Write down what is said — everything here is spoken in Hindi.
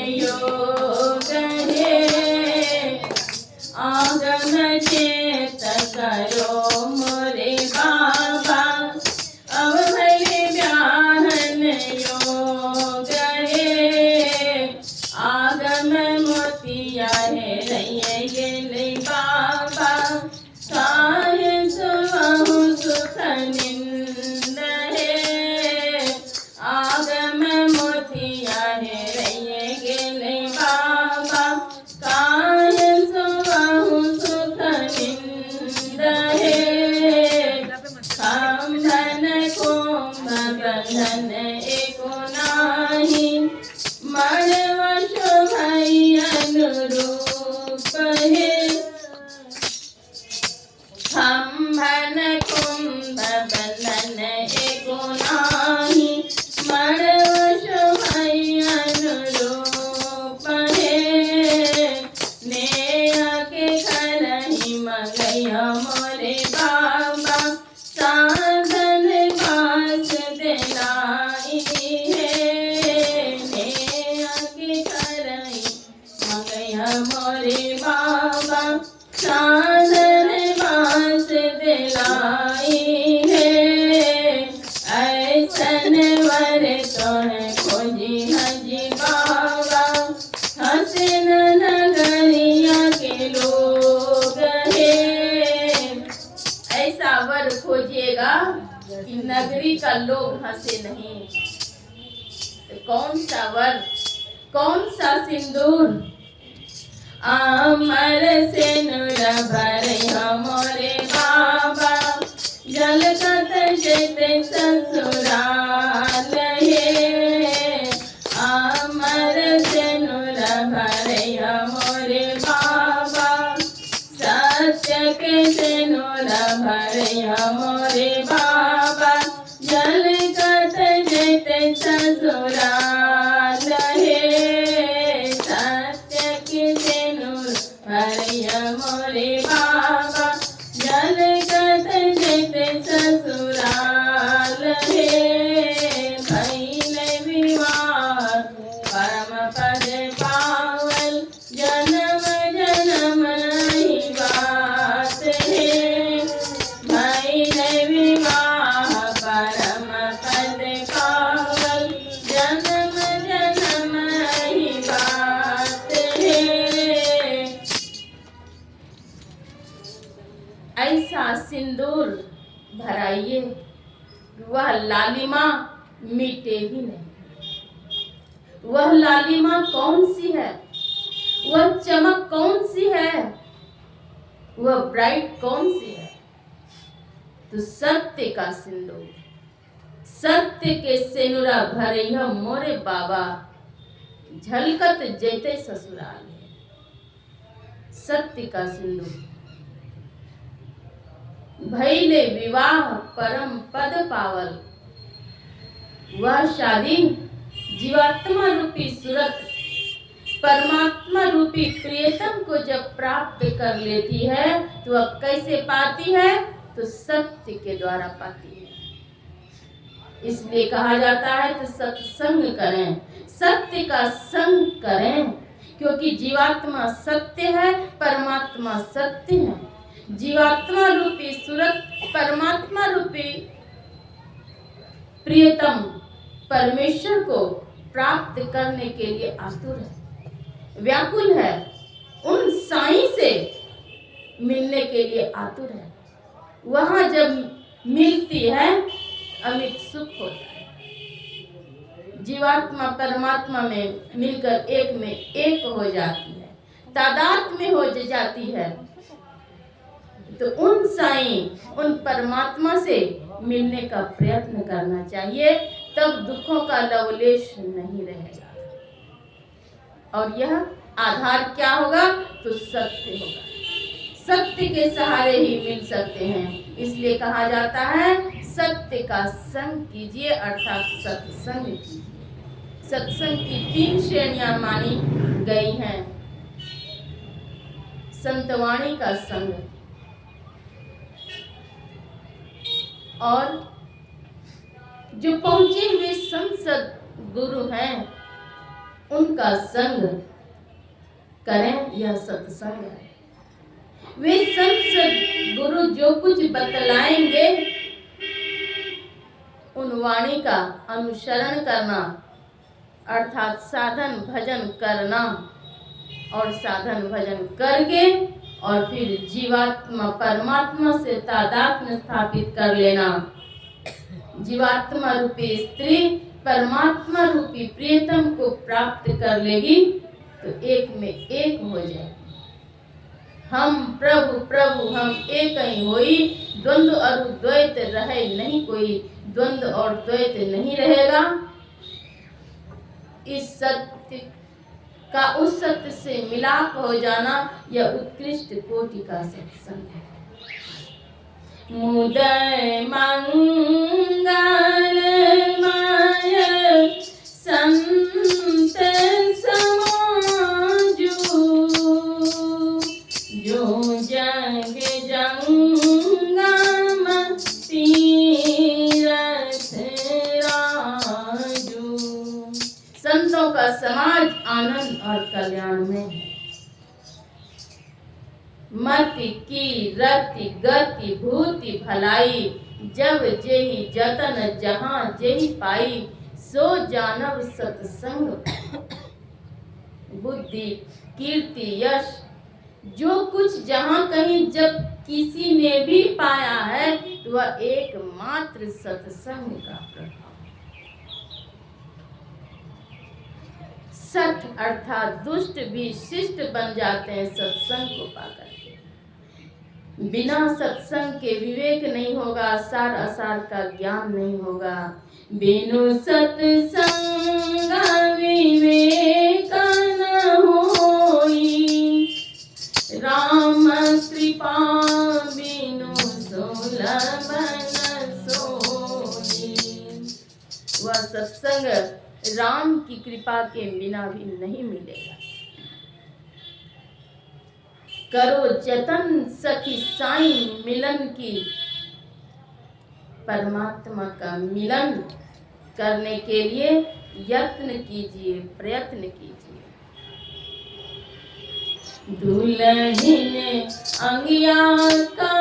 योग है। आगम चेत करो मोरे बाबा, अब भले ब्याहन योग है। आगम मोतिया है रैये गेले बाबा, काहे सुबहु सुख निंद है। आगम मोतिया है रैये गेले बाबा, काहे सुबहु सुख निंद है। खंभन कुंभ बंधन एको नाही, मणवश भई अनुरूप है। खंभन कुंभ बंधन एको नाही, मणवश भई अनुरूप है। नेह के करहि मंगैया मोरे बाबा, साधन पास दिलाई है। नेह के करहि मंगैया मोरे बाबा, साधन पास दिलाई है। ऐसन वर तोह खोजी हजी बाबा, हसन नगरिया के लोग है। ऐसा वर खोजिएगा कि नगरी का लोग हंसे नहीं। तो कौन सा वर, कौन सा सिंदूर? अमर सिंदूर भरे मोरे बाबा, झलकत जैते ससुराल है। अमर सिंदूर भरे मोरे बाबा, सत्य के सिंदूर भरे मोरे बाबा, झलकत जैते ससुराल है। सत्य के सिंदूर भरे मोरे बाबा, झलकत जैते ससुराल है। भइले विवाह परम पद पावल, जन्म जन्म ही बात है। भइले विवाह परम पद पावल, जन्म जन्म ही बात है। ऐसा सिंदूर भराइए, वह लालिमा मिटे ही नहीं। वह लालिमा कौन सी है? वह चमक कौन सी है? वह ब्राइट कौन सी है? तो सत्य का सिंदूर, सत्य के सेनुरा भरे मोरे बाबा, झलकत जैते ससुराल है। सत्य का सिंदूर। भइले विवाह परम पद पावल, वह शादी जीवात्मा रूपी सूरत परमात्मा रूपी प्रियतम को जब प्राप्त कर लेती है तो वह कैसे पाती है? तो सत्य के द्वारा पाती है। इसलिए कहा जाता है तो सत्संग करें, सत्य का संग करें, क्योंकि जीवात्मा सत्य है, परमात्मा सत्य है। जीवात्मा रूपी सूरत परमात्मा रूपी प्रियतम परमेश्वर को प्राप्त करने के लिए आतुर है, व्याकुल है, उन साईं से मिलने के लिए आतुर है। वहां जब मिलती है अमित सुख होता है। जीवात्मा परमात्मा में मिलकर एक में एक हो जाती है, तादाद में हो जाती है। तो उन साईं, उन परमात्मा से मिलने का प्रयत्न करना चाहिए, तब दुखों का लवलेश नहीं रहेगा। और यह आधार क्या होगा? तो सत्य होगा। सत्य के सहारे ही मिल सकते हैं। इसलिए कहा जाता है सत्य का संग कीजिए, अर्थात सत्संग कीजिए। सत्संग की 3 श्रेणियां मानी गई हैं। संतवाणी का संग, और जो पहुंचे हुए संत गुरु हैं उनका संग करें, यह सत्संग है। वे संत गुरु जो कुछ बतलाएंगे उन वाणी का अनुसरण करना, अर्थात साधन भजन करना, और साधन भजन करके और फिर जीवात्मा परमात्मा से तादात्म्य स्थापित कर लेना। जीवात्मा रूपी स्त्री परमात्मा रूपी प्रियतम को प्राप्त कर लेगी तो एक में एक हो जाएगी। हम प्रभु प्रभु हम एक ही होई, द्वंद्व और द्वैत रहे नहीं कोई, द्वंद्व और द्वैत नहीं रहेगा। इस सत्य का उस सत्य से मिलाप हो जाना यह उत्कृष्ट कोटि का सत्संग है। मुदय मंगलमय संत समाजू, जो जग जंगम तीरथ राजू। संतों का समाज आनंद और कल्याण में है। मति की रति गति भूति भलाई, जब जेहि जतन जहाँ जेहि पाई, सो जानव सत्संग बुद्धि कीर्ति यश। जो कुछ जहाँ कहीं जब किसी ने भी पाया है तो वह एकमात्र सत्संग का प्रभाव। सठ अर्थात दुष्ट भी शिष्ट बन जाते हैं सत्संग को पाकर। बिना सत्संग के विवेक नहीं होगा, सार असार का ज्ञान नहीं होगा। बिनु सत्संग विवेक न होई, राम कृपा बिनु सुलभ न सोई। वह सत्संग राम की कृपा के बिना भी नहीं मिलेगा। करो जतन सखी साईं मिलन की, परमात्मा का मिलन करने के लिए यत्न कीजिए, प्रयत्न कीजिए। दुल्हन अंगिया का